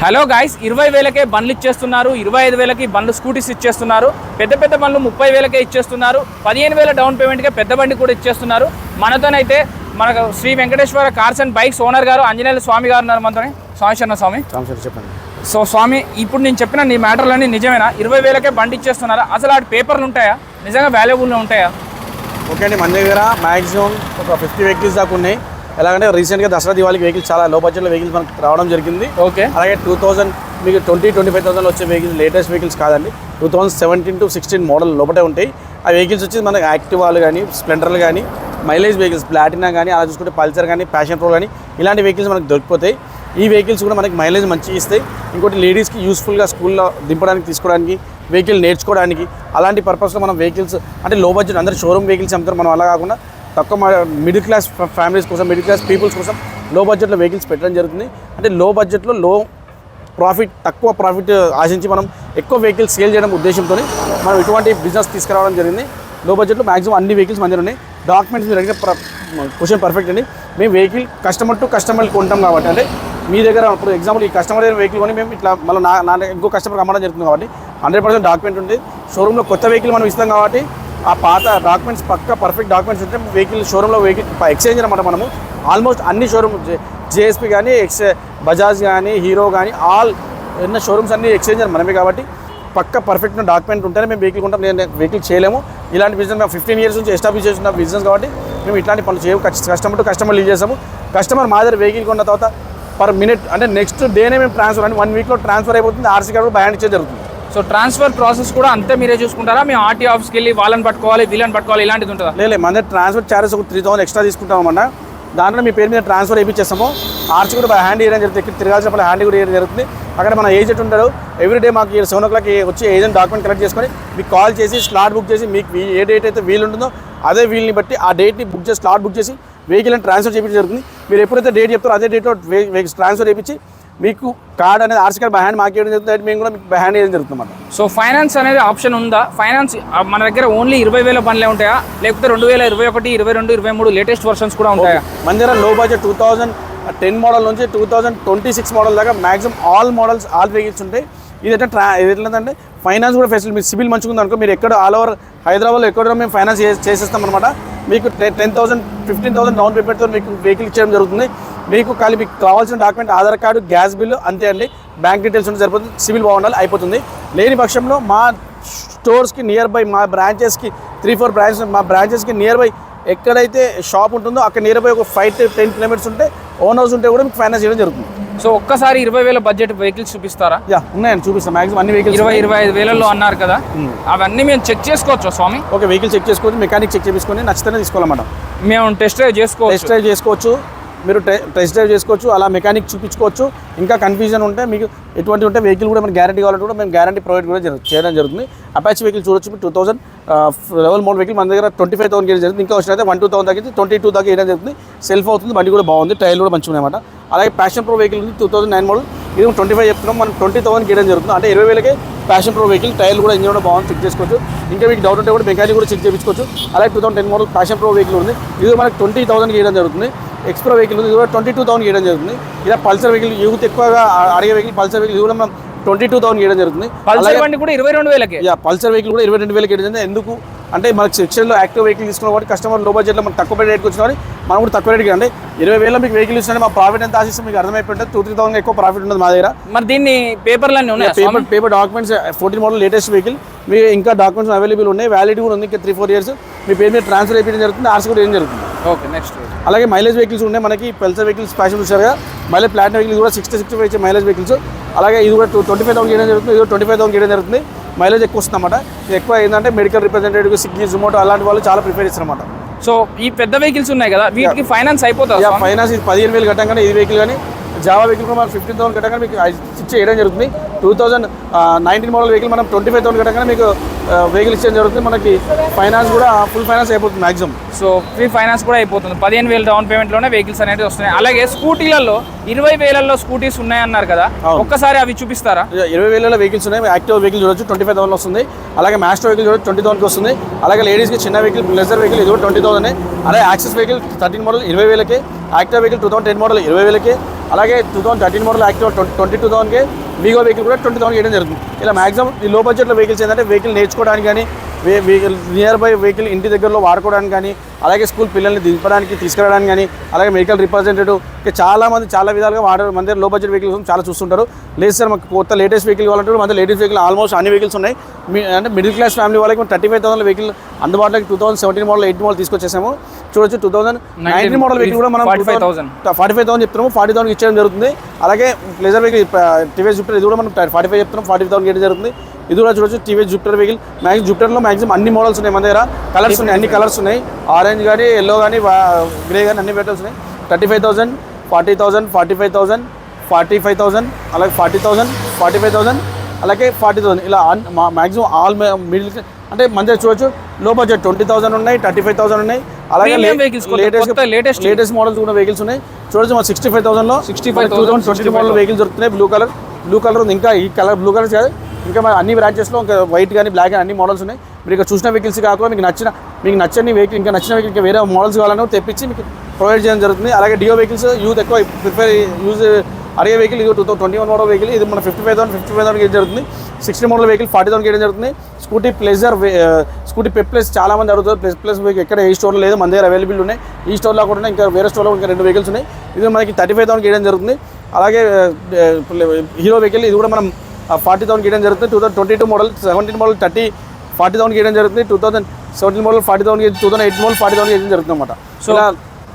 Hello guys, 20,000కే బండ్లు ఇచ్చేస్తున్నారు, 25,000కి బండ్లు స్కూటీస్ ఇచ్చేస్తున్నారు, పెద్ద పెద్ద బండ్లు 30,000కే ఇచ్చేస్తున్నారు, 15,000 డౌన్ పేమెంట్కే పెద్ద బండి కూడా ఇచ్చేస్తున్నారు. మనతోనైతే మనకు Shri Venkateswara cars and bikes owner గారు ఆంజనేయుల స్వామి గారు ఉన్నారు మనతోనే. స్వామి చెప్పండి. సో స్వామి, ఇప్పుడు నేను చెప్పిన నీ మ్యాటర్లన్నీ నిజమేనా? 20,000కే బండి ఇచ్చేస్తున్నారా? అసలు ఆడి పేపర్లు ఉంటాయా? నిజంగా వాల్యుబుల్ ఉంటాయా? ఓకే అండి, మన దగ్గర మ్యాక్సిమం ఒక 50 వెహికల్స్ దాకా ఉన్నాయి. ఎలాగంటే రీసెంట్గా దసరా దివాళీకి వెహికల్స్ చాలా లో బడ్జెట్లో వెహికల్స్ మనకు రావడం జరిగింది. ఓకే, అలాగే 2000 మీకు 20-25,000 వచ్చే వెహికల్స్ లేటెస్ట్ వెహికల్స్ కాదండి, 2017 to 16 మోడల్ లోపటే ఉంటాయి. ఆ వెహికల్స్ వచ్చి మనకి యాక్టివాలు కానీ, స్ప్లెండర్లు కానీ, మైలేజ్ వెహికల్స్ ప్లాటినా కానీ, అలా చూసుకుంటే పల్సర్ కానీ, ప్యాషన్ ప్రో కానీ ఇలాంటి వెహికల్స్ మనకు దొరికిపోతాయి. ఈ వెహికల్స్ కూడా మనకి మైలేజ్ మంచిగా ఇస్తాయి. ఇంకోటి లేడీస్కి యూస్ఫుల్గా స్కూల్లో దింపడానికి, తీసుకోవడానికి, వెహికల్ నేర్చుకోవడానికి, అలాంటి పర్పస్లో మనం వెహికల్స్ అంటే లో బడ్జెట్ అందరూ షోరూమ్ వెహికల్స్ అమ్ముతారు. మనం అలా కాకుండా తక్కువ మిడిల్ క్లాస్ ఫ్యామిలీస్ కోసం, మిడిల్ క్లాస్ పీపుల్స్ కోసం లో బడ్జెట్లో వెహికల్స్ పెట్టడం జరుగుతుంది. అంటే లో బడ్జెట్లో లో ప్రాఫిట్, తక్కువ ప్రాఫిట్ ఆశించి మనం ఎక్కువ వెహికల్స్ సేల్ చేయడం ఉద్దేశంతో మనం ఇటువంటి బిజినెస్ తీసుకురావడం జరిగింది. లో బడ్జెట్లో మ్యాక్సిమం అన్ని వెహికల్స్ మన దగ్గర ఉన్నాయి. డాక్యుమెంట్స్ మీరు అడిగిన క్వశ్చన్ పర్ఫెక్ట్ అండి. మేము వెహికల్ కస్టమర్ టు కస్టమర్ కొంటాం కాబట్టి, అంటే మీ దగ్గర ఇప్పుడు ఎగ్జాంపుల్ ఈ కస్టమర్ దగ్గర వెహికల్ కొని మేము ఇట్లా మళ్ళీ నా ఇంకో కస్టమర్కి అమ్మడం జరుగుతుంది కాబట్టి 100% డాక్యుమెంట్ ఉంది. షోరూంలో కొత్త వెహికల్ మనం ఇస్తాం కాబట్టి ఆ పాత డాక్యుమెంట్స్ పక్కా పర్ఫెక్ట్ డాక్యుమెంట్స్ ఉంటే వెహికల్ షోరూంలో వెహికల్ ఎక్స్చేంజ్ అనమాట. మనము ఆల్మోస్ట్ అన్ని షోరూమ్ జేఎస్పీ కానీ, బజాజ్ కానీ, హీరో కానీ ఆల్ ఎన్న షోరూమ్స్ అన్ని ఎక్స్చేంజ్ మనమే కాబట్టి పక్క పర్ఫెక్ట్ డాక్యుమెంట్ ఉంటేనే మేము వెహికల్ కొంటాం. నేను వెహికల్ చేయలేము. ఇలాంటి బిజినెస్ మేము 15 years నుంచి ఎస్టాబ్లిష్ చేసిన బిజినెస్ కాబట్టి మేము ఇట్లాంటి పనులు చేయము. కస్టమర్ టు కస్టమర్ లీడ్ చేస్తాము. కస్టమర్ మా దగ్గర వెహికల్ కొన్న తర్వాత పర్ మినిట్ అంటే నెక్స్ట్ డేనే మేము ట్రాన్స్ఫర్ అంటే 1 weekలో ట్రాన్స్ఫర్ అయిపోతుంది. ఆర్సీ కార్డు బై హ్యాండ్ ఇచ్చే జరుగుతుంది. సో ట్రాన్స్ఫర్ ప్రాసెస్ కూడా అంతే మీరే చూసుకుంటారా? మేము ఆర్టీ ఆఫీస్కి వెళ్ళి వాళ్ళని పట్టుకోవాలి, వీళ్ళని పట్టుకోవాలి, ఇలాంటిది ఉంటుందా? లేదు, మన దగ్గర ట్రాన్స్ఫర్ ఛార్జెస్ ఒక 3,000 ఎక్స్ట్రా తీసుకుంటాం అన్నమాట. దాంట్లో మీ పేరు మీద ట్రాన్స్ఫర్ వేయించేస్తాము. ఆర్సీ కూడా బై హ్యాండ్ ఇవ్వడం జరుగుతుంది. ఇక్కడ తిరగాల్సినప్పుడు హ్యాండ్ కూడా ఇవ్వడం జరుగుతుంది. అక్కడ మన ఏజెంట్ ఉంటాడు. ఎవ్రీడే మాకు 7 o'clock వచ్చి ఏజెంట్ డాక్యుమెంట్ కలెక్ట్ చేసుకొని మీకు కాల్ చేసి స్లాట్ బుక్ చేసి మీకు ఏ డేట్ అయితే వీలు ఉంటుందో అదే వీల్ని బట్టి ఆ డేట్ని బుక్ చేసి స్లాట్ బుక్ చేసి వెహికల్ ట్రాన్స్ఫర్ చేయించడం జరుగుతుంది. మీరు ఎప్పుడైతే డేట్ చెప్తారో అదే డేట్లో ట్రాన్స్ఫర్ చేయించి మీకు కార్డ్ అనేది ఆర్సీ కార్డ్ బై హ్యాండ్ మాకు ఇవ్వడం జరుగుతుంది. మేము కూడా మీకు బై హ్యాండ్ ఇవ్వడం జరుగుతుంది అన్నమాట. సో ఫైనాన్స్ అనేది ఆప్షన్ ఉందా? ఫైనాన్స్ మన దగ్గర ఓన్లీ 20,000 బండ్లే ఉంటాయా, లేకపోతే 2021, 22, 23 లేటెస్ట్ వర్షన్స్ కూడా ఉంటాయా? మన దగ్గర లో బడ్జెట్ 2010 మోడల్ నుంచి 2026 మోడల్ దాకా maximum all models, all vehicles ఉంటాయి. ఇది ఎట్లంటే ఫైనాన్స్ కూడా ఫెసిలిటీ. మీరు సిబిల్ మంచిగా ఉందనుకో, మీరు ఎక్కడ ఆల్ ఓవర్ హైదరాబాద్లో ఎక్కడో మేము ఫైనాన్స్ చేసేస్తాం అనమాట. మీకు 10,000, 15,000 డౌన్ పేమెంట్తో మీకు వెహికల్ ఇచ్చడం జరుగుతుంది. మీకు కావాల్సిన document Aadhaar card, gas bill అంతే అండి. బ్యాంక్ డీటెయిల్స్ ఉంటే సరిపోతుంది. సిబిల్ బాగుండాలి, అయిపోతుంది. లేని పక్షంలో మా స్టోర్స్కి నియర్ బై, మా బ్రాంచెస్కి 3-4 బ్రాంచెస్, మా బ్రాంచెస్కి నియర్ బై ఎక్కడైతే షాప్ ఉంటుందో అక్కడ నియర్ బై ఒక 5 to 10 kilometers ఉంటే ఓన్ హౌస్ ఉంటే కూడా మీకు ఫైనాన్స్ చేయడం జరుగుతుంది. సో ఒక్కసారి 20,000 బడ్జెట్ వెహికల్స్ చూపిస్తారా? ఉన్నాయండి, చూపిస్తాం. మ్యాక్సిమం అన్ని వెహికల్స్ 20-25,000 అన్నారు కదా, అవన్నీ మేము చెక్ చేసుకోవచ్చు స్వామి? ఓకే, వెహికల్ చెక్ చేసుకోవచ్చు, మెకానిక్ చెక్ చేసుకొని నచ్చితేనే తీసుకోవాలన్నమాట. మేము టెస్ట్ డ్రైవ్ చేసుకోవచ్చు. మీరు టెస్ట్ డ్రైవ్ చేసుకోవచ్చు, అలా మెకానిక్ చూపించుకోవచ్చు. ఇంకా కన్ఫ్యూజన్ ఉంటే మీకు ఎటువంటి ఉంటే వెహికల్ కూడా మనకి గ్యారంటీ కావాలంటే కూడా మేము గ్యారంటీ ప్రొవైడ్ కూడా చేయడం జరుగుతుంది. అపాచీ వెహికల్ చూడొచ్చు. 2000 లెవెల్ మోడల్ వెహికల్ మన దగ్గర 25,000 వేయడం జరుగుతుంది. ఇంకా వచ్చినైతే 1-2,000 తగ్గించి 22 దాకా వేయడం జరుగుతుంది. సెల్ఫ్ అవుతుంది, బండి కూడా బాగుంది, టైర్లు కూడా మంచిగా ఉన్నాయన్నమాట. అలాగే ప్యాషన్ ప్రో వెహికల్ ఉంది 2009 మోడల్, ఇది 25 చెప్తున్నాం. మనం 20,000 వేయడం జరుగుతుంది. అంటే 20,000కే ప్యాషన్ ప్రో వెహికల్, టైర్లు కూడా ఇంజిన్ కూడా బాగుంది, చెక్ చేసుకోవచ్చు. ఇంకా మీకు డౌట్ ఉంటే కూడా మెకానిక్ కూడా చెక్ చేయించుకోవచ్చు. అలాగే 2010 మోడల్ ప్యాషన్ ప్రో వెహికల్ ఉంది, ఇది మనకి 20,000 వేయడం జరుగుతుంది. ఎక్స్ప్రో వెహికల్ ఉంది, ఇది కూడా 22,000 వేయడం జరుగుతుంది. ఇలా పల్సర్ వెహికల్ యూత్ ఎక్కువగా అడిగే వెహికల్ పల్సర్ వెహికల్, ఇది కూడా మనం 22,000 వేయడం జరుగుతుంది. పల్సర్ బండి కూడా 22,000కే. పల్సర్ వెహికల్ కూడా 22,000 వేయడం జరుగుతుంది. ఎందుకు అంటే మనకి సెక్షన్లో యాక్టివ్ వెహికల్ తీసుకున్న కాబట్టి కస్టమర్ లో బడ్జెట్లో మనం తక్కువ రేట్కి వచ్చిన కానీ మనం కూడా తక్కువ రేట్కి అంటే 20,000 మీకు వెహికల్ ఇస్తుంటే మా ప్రాఫిట్ ఎంత ఆశిస్తే మీకు అర్థమైపోయింది. 2-3,000 ఎక్కువ ప్రాఫిట్ ఉంటుంది మా దగ్గర. మరి దీన్ని పేపర్లన్నీ ఉన్నాయి, paper documents 14 model latest vehicle, మీకు ఇంకా డాక్యుమెంట్స్ అవైలబుల్ ఉన్నాయి. వ్యాలిడిటీ కూడా ఉంది, ఇంకా 3-4 years. మీ పేరు మీద ట్రాన్స్ఫర్ అయిపోయడం జరుగుతుంది, ఆర్సీ కూడా ఏం జరుగుతుంది. Okay, next. అలాగే మైలేజ్ వెహికల్స్ ఉన్నాయి మనకి. పల్సర్ వెహికల్స్ ప్యాషన్ చూసారు కదా, మైలేజ్ ప్లాటినా వెహికల్ కూడా 60-65 ఇచ్చే మైలేజ్ వెహికల్స్. అలాగే ఇది కూడా 25,000 వేయడం జరుగుతుంది, ఇది కూడా 25,000 వేయడం జరుగుతుంది. మైలేజ్ ఎక్కువ వస్తుంది అన్నమాట. ఎక్కువ ఏంటంటే మెడికల్ రిప్రజెంటేటివ్, స్విగ్గీ, జొమాటో అలాంటి వాళ్ళు చాలా ప్రిఫర్ చేస్తారు అన్నమాట. సో ఈ పెద్ద వెహికల్స్ ఉన్నాయి కదా, వీటికి ఫైనాన్స్ అయిపోతుంది? ఫైనాన్స్ ఇది 15,000 కట్టంగానే ఇది వెహికల్ కానీ, జావా వెహికల్ కూడా మనకు 15,000 కట్టంగానే మీకు ఇచ్చేయడం జరుగుతుంది. 2019 మోడల్ వెహికల్ మనం 25,000 కట్టంగానే మీకు వెహికల్ ఇచ్చేయడం జరుగుతుంది. మనకి ఫైనాన్స్ కూడా ఫుల్ ఫైనాన్స్ అయిపోతుంది మ్యాక్సిమం. సో ఫ్రీ ఫైనాన్స్ కూడా అయిపోతుంది. 15,000 డౌన్ పేమెంట్లోనే వెహికల్స్ అనేవి వస్తున్నాయి. అలాగే స్కూటీలలో 20,000 స్కూటీస్ ఉన్నాయన్నారు కదా, ఒక్కసారి అవి చూపిస్తారా? 20,000 వెహికల్స్ ఉన్నాయి. యాక్టివ్ వెహికల్ చూడొచ్చు, 25,000 వస్తుంది. అలాగే మాస్టర్ వెహికల్ చూడొచ్చు, 20,000 వస్తుంది. అలాగే లేడీస్కి చిన్న వెహికల్, ప్లెజర్ వెహికల్, ఇది కూడా 20,000. అలాగే యాక్సెస్ వెహికల్ 13 మోడల్ 20,000కే, యాక్టివ్ వెహికల్ 2010 మోడల్ 20,000కే, అలాగే 2013 మోడల్ యాక్టివా 22,000కే వీగో వెహికల్ కూడా 20,000 ఇవ్వడం జరుగుతుంది. ఇలా మాక్సిమం ఈ లో బడ్జెట్లో వెహికల్స్ ఏంటంటే వెహికల్ నేర్చుకోవడానికి కానీ వెహికల్ నియర్ బై వెహికల్ ఇంటి దగ్గరలో వాడుకోవడానికి కానీ అలాగే స్కూల్ పిల్లల్ని దింపడానికి తీసుకురావడానికి కానీ అలాగే మెడికల్ రిప్రజెంటేటివ్ చాలామంది చాలా విధాలుగా మన దగ్గర లో బడ్జెట్ వెహికల్స్ చాలా చూస్తుంటారు. లేదు సార్ మాకు కొత్త లేటెస్ట్ వెహికల్ కావాలంటే మన లేటెస్ట్ వెహికల్ ఆల్మోస్ట్ అన్ని వెహికల్స్ ఉన్నాయి. అంటే మిడిల్ క్లాస్ ఫ్యామిలీ వాళ్ళకి 35,000 వెహికల్ అందుబాటులోకి 2017 మోడల్ 8 మోడల్ తీసుకొచ్చేసాము. చూడొచ్చు 2019 మోడల్ వెహికల్ కూడా మనం 45,000 చెప్తున్నాము, 40,000 ఇచ్చేయడం జరుగుతుంది. అలాగే ప్లెజర్ వెహికల్ టీవీఎస్ జూపిటర్ ఇది కూడా మనం 45 చెప్తున్నాం, 40,000 ఇవ్వడం జరుగుతుంది. ఇది కూడా చూడొచ్చు టీవీఎస్ జూపిటర్ వెహికల్. జూపిటర్లో మ్యాక్సిమం అన్ని మోడల్స్ ఉన్నాయి మన దగ్గర, కలర్స్ ఉన్నాయి, అన్ని కలర్స్ ఉన్నాయి, ఆరెంజ్ కానీ ఎల్లో కానీ గ్రే కానీ అన్ని వెహికల్స్ ఉన్నాయి. 35,000, 40,000, 45,000, 45,000 అలాగే 40,000, 45,000 అలాగే 40,000 ఇలా మ్యాక్సిమం ఆల్ మిడిల్ అంటే మన దగ్గర చూడొచ్చు. లో బడ్జెట్ 20,000 ఉన్నాయి, 35,000 ఉన్నాయి. అలాగే లేటెస్ట్ మోడల్స్ కూడా వెహికల్స్ ఉన్నాయి. చూడొచ్చు మన 65,000లో 2020 మోడల్ వెహికల్స్ దొరుకుతున్నాయి. బ్లూ కలర్ ఉంది, ఇంకా ఈ కలర్ బ్లూ కలర్ కాదు, ఇంకా అన్ని బ్రాంచెస్లో ఇంకా వైట్ కానీ బ్లాక్ కానీ అన్ని మోడల్స్ ఉన్నాయి. మీరు ఇక్కడ చూసిన వెహికల్స్ కాకుండా మీకు నచ్చని వెహికల్ ఇంకా నచ్చిన వెహికల్ ఇంకా వేరే మోడల్స్ కావాలని తెప్పించి మీకు ప్రొవైడ్ చేయడం జరుగుతుంది. అలాగే డియో వెహికల్స్ యూత్ ఎక్కువ ప్రిఫర్ అడిగే వెహికల్ ఇది 2021 మోడల్ వెహికల్, ఇది మన 55,000 ఇవ్వడం జరుగుతుంది. 60 మోడల్ వెహికల్ 40,000 ఇవ్వడం జరుగుతుంది. స్కూటీ ప్లెజర్ స్కూటీ ప్లస్ చాలా మంది అడుగుతారు. ప్లస్ ఎక్కడ ఏ స్టోర్లో లేదు, మన దగ్గర అవైలబుల్ ఉన్నాయి. ఈ స్టోర్లో కూడా ఉన్నాయి, ఇంకా వేరే స్టోర్లో ఇంకా 2 వెహికల్స్ ఉన్నాయి. ఇది మనకి 35,000 ఇవ్వడం జరుగుతుంది. అలాగే హీరో వెహికల్ ఇది కూడా మనం 40,000 ఇవ్వడం జరుగుతుంది. 2022 మోడల్ 17 మోడల్ 40,000 ఇవ్వడం జరుగుతుంది. 2017 మోడల్ 40,000, 2008 మోడల్ 40,000 ఇవ్వడం జరుగుతుంది అన్నమాట. సో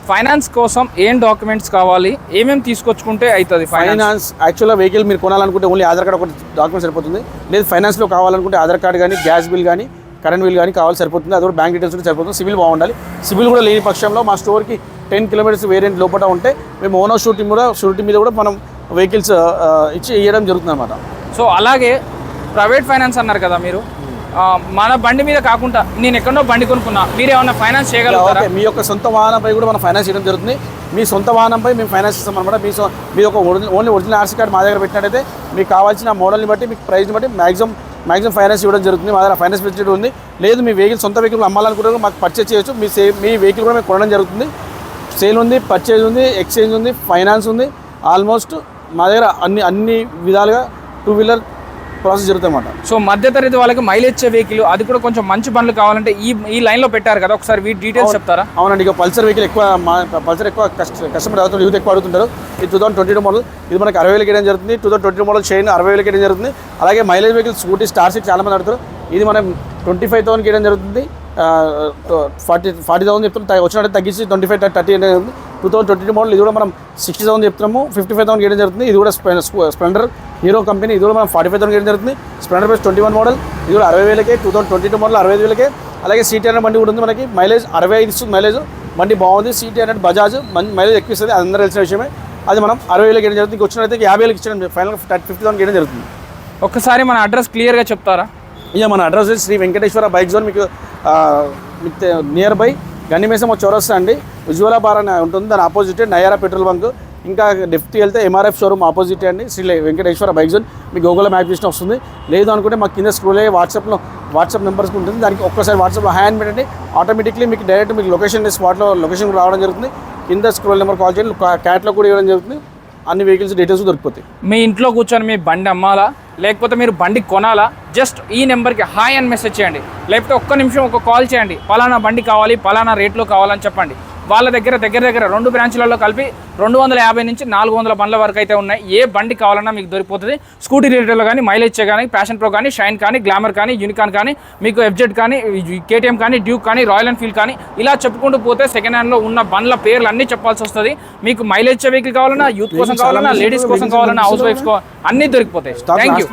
ఫైనాన్స్ కోసం ఏం డాక్యుమెంట్స్ కావాలి, ఏమేమి తీసుకొచ్చుకుంటే అవుతుంది ఫైనాన్స్? యాక్చువల్గా వెహికల్ మీరు కొనాలనుకుంటే ఓన్లీ ఆధార్ కార్డ్ ఒకటి డాక్యుమెంట్ సరిపోతుంది. లేదు ఫైనాన్స్లో కావాలనుకుంటే ఆధార్ కార్డ్ కానీ గ్యాస్ బిల్ కానీ కరెంట్ బిల్ కానీ కావాలి సరిపోతుంది. అది కూడా బ్యాంక్ డీటెయిల్స్ కూడా సరిపోతుంది. సివిల్ బాగుండాలి. సివిల్ కూడా లేని పక్షంలో మా స్టోర్కి 10 కిలోమీటర్స్ వేరియంట్ లోపల ఉంటే మేము ఓనర్ షూరిటీ మీద కూడా మనం వెహికల్స్ ఇచ్చి ఇవ్వడం జరుగుతుంది అన్నమాట. సో అలాగే ప్రైవేట్ ఫైనాన్స్ అన్నారు కదా మీరు, మన బండి మీద కాకుండా నేను ఎక్కడో బండి కొనుక్కున్నా, మీరు ఏమన్నా ఫైనాన్స్ చేయగలుగుతారా? మీ యొక్క సొంత వాహనంపై కూడా మనం ఫైనాన్స్ చేయడం జరుగుతుంది. మీ సొంత వాహనంపై మేము ఫైనాన్స్ ఇస్తాం అనమాట. మీ యొక్క ఓన్లీ ఒరిజినల్ ఆర్సీ కార్డ్ మా దగ్గర పెట్టినట్టయితే మీకు కావాల్సిన మోడల్ని బట్టి మీకు ప్రైస్ని బట్టి మ్యాక్సిమం ఫైనాన్స్ ఇవ్వడం జరుగుతుంది. మా దగ్గర ఫైనాన్స్ ఫెసిలిటీ ఉంది. లేదు మీ వెహికల్ సొంత వెహికల్ అమ్మాలనుకుంటే మాకు పర్చేజ్ చేయొచ్చు. మీ వెహికల్ కూడా మేము కొనడం జరుగుతుంది. సేల్ ఉంది, పర్చేజ్ ఉంది, ఎక్స్చేంజ్ ఉంది, ఫైనాన్స్ ఉంది. ఆల్మోస్ట్ మా దగ్గర అన్ని విధాలుగా 2 వీలర్ ప్రాసెస్ జరుగుతుంది అన్నమాట. సో మధ్యతరగతి వాళ్ళకి మైలేజ్ ఇచ్చే వెహికల్, అది కూడా కొంచెం మంచి బండ్లు కావాలంటే ఈ లైన్లో పెట్టారు కదా, ఒకసారి వీటి డీటెయిల్స్ చెప్తారా? అవునండి, ఇక పల్సర్ వెహికల్ ఎక్కువ కస్టమర్ అవుతుంది, యూత్ ఎక్కువ అడుగుతుంటారు. ఇది 2022 మోడల్, ఇది మనకి 60,000 ఇవ్వడం జరుగుతుంది. 2022 మోడల్ షైన్ 60,000 ఇవ్వడం జరుగుతుంది. అలాగే మైలేజ్ వెహికల్ స్కూటీ స్టార్ 6 చాలా మంది అడుగుతారు. ఇది మనం 25,000 ఇవ్వడం జరుగుతుంది. 40,000 చెప్తున్నాం, వచ్చినట్టు తగ్గించి 25-30 ఇవ్వడం జరుగుతుంది. 2022 మోడల్ ఇది కూడా మనం 60,000 చెప్తున్నాము, 55,000 ఇవ్వడం జరుగుతుంది. ఇది కూడా స్ప్లెండర్ హీరో కంపెనీ, ఇది కూడా మనం 45,000 ఇవ్వడం జరుగుతుంది. స్ప్లెండర్ ప్లస్ 21 మోడల్ ఇది కూడా 60,000కే. 2022 మోడల్ 65,000కే. అలాగే CT100 బండి కూడా ఉంది మనకి, మైలేజ్ 65 ఇస్తుంది. మైలేజ్ బండి బాగుంది. CT100 బజాజ్ మైలేజ్ ఎక్కువ ఇస్తుంది, అందరూ తెలిసిన విషయమే. అది మనం 60,000 ఇవ్వడం జరుగుతుంది. ఇంకొచ్చినట్లయితే 50,000 ఇచ్చడం ఫైనల్గా 50,000 ఇవ్వడం జరుగుతుంది. ఒక్కసారి మన అడ్రస్ క్లియర్గా చెప్తారా? ఇక మన address Shri Venkateswara bike zone, మీకు నియర్ బై గండిమేసం చౌరస్తా అండి. ఉజ్వల బార్ అని ఉంటుంది, దాని ఆపోజిట్ నయారా పెట్రోల్ బంక్. ఇంకా లెఫ్ట్ వెళ్తే MRF షోరూమ్ ఆపోజిట్ అండి, శ్రీ వెంకటేశ్వర బైక్ జోన్. మీకు గూగుల్ మ్యాప్ చూసిన వస్తుంది. లేదు అనుకుంటే మాకు కింద స్క్రోల్ అయ్యే వాట్సాప్ నెంబర్స్ ఉంటుంది, దానికి ఒక్కసారి వాట్సాప్లో హ్యాండ్ పెట్టండి, ఆటోమేటిక్లీ మీకు డైరెక్ట్ మీకు స్పాట్లో లొకేషన్ రావడం జరుగుతుంది. కింద స్క్రోల్ నెంబర్ కాల్ చేయండి, క్యాట్లో కూడా ఇవ్వడం జరుగుతుంది. అన్ని వెహికల్స్ డీటెయిల్స్ దొరికిపోతాయి. మీ ఇంట్లో కూర్చొని మీ బండి అమ్మాలా, లేకపోతే మీరు బండి కొనాలా, జస్ట్ ఈ నెంబర్కి హాయ్ అని మెసేజ్ చేయండి, లేకపోతే ఒక్క నిమిషం ఒక కాల్ చేయండి. పలానా బండి కావాలి, పలానా రేట్లో కావాలని చెప్పండి. వాళ్ళ దగ్గర 2 బ్రాంచ్లలో కలిపి 250 నుంచి 400 బండ్ల వరకు అయితే ఉన్నాయి. ఏ బండి కావాలన్నా మీకు దొరికిపోతుంది. స్కూటీ రేటర్లో కానీ, మైలేజ్ కానీ, ప్యాషన్ ప్రో కానీ, షైన్ కానీ, గ్లామర్ కానీ, యూనికాన్ కానీ, మీకు FZ కానీ, KTM కానీ, డ్యూక్ కానీ, రాయల్ ఎన్ఫీల్డ్ కానీ, ఇలా చెప్పుకుంటూ పోతే సెకండ్ హ్యాండ్లో ఉన్న బండ్ల పేర్లు అన్నీ చెప్పాల్సి వస్తుంది. మీకు మైలేజ్ వెహికల్ కావాలన్నా, యూత్ కోసం కావాలన్నా, లేడీస్ కోసం కావాలన్నా, హౌస్ వైఫ్స్ అన్నీ దొరికిపోతాయి. Thank you.